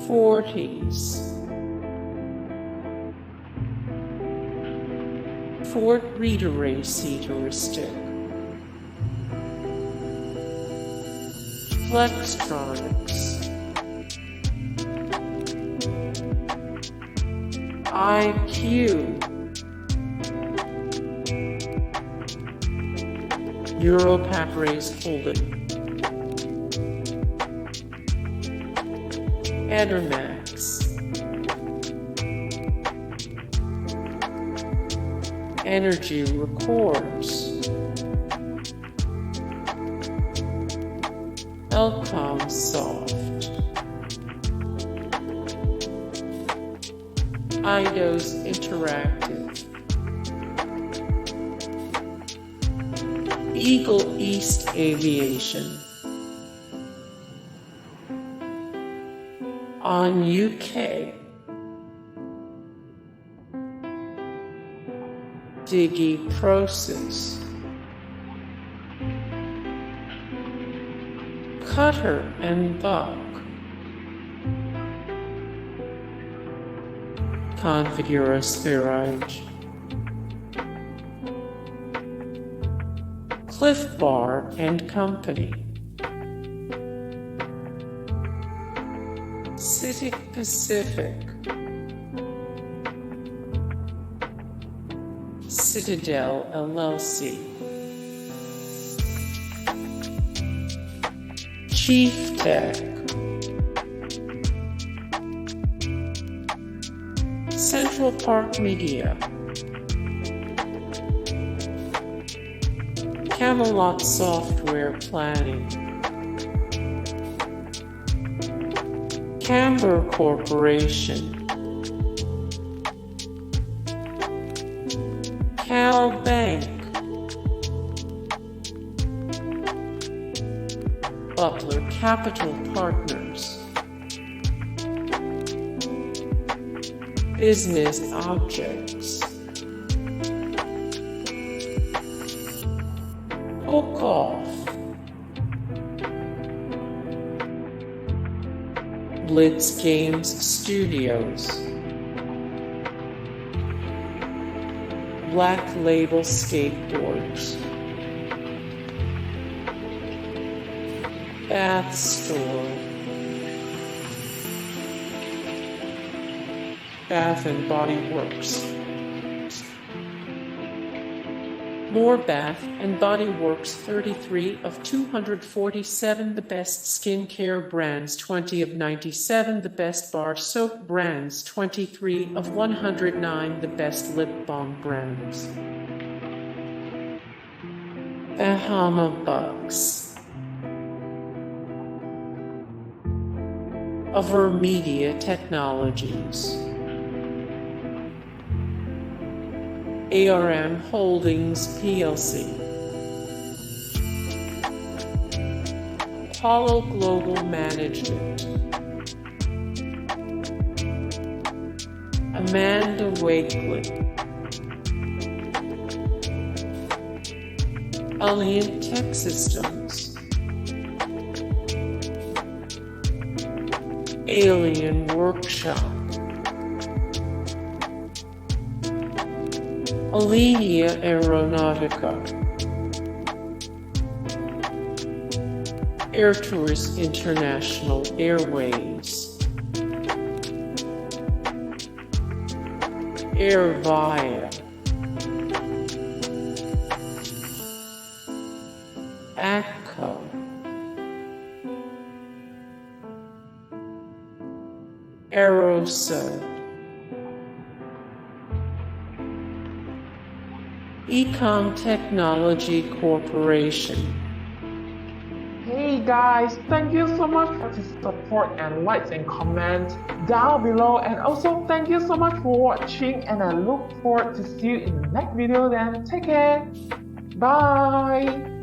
Fortis, Reederei Seetouristik, Flextronics, Europapress Holding, Enermax, Rekords, ElcomSoft, Eidos Interactive, Aviation, on UK, DigiProces, Buck, Configura Sverige, Clif Bar Company, CITIC Pacific, Citadel LLC, Chieftec, Central Park Media, Camelot Software Planning, Camber Corporation, Bank, Butler Capital Partners, BusinessObjects, Blitz Games Studios, Black Label Skateboards, Bathstore, Bath and Body Works. More Bath and Body Works, 33 of 247 the best skincare brands, 20 of 97 the best bar soap brands, 23 of 109 the best lip balm brands. Bahama Bucks, AVerMedia Technologies, ARM Holdings plc, Apollo Global Management, Amanda Wakeley, Alliant Techsystems, Alien Workshop, Alenia Aeronautica, Airtours International Airways, Airvia, ACCO, Aeroso, E.ON Technology Corporation. Hey guys, thank you so much for the support and likes and comments down below, and also thank you so much for watching, and I look forward to see you in the next video. Then take care, bye.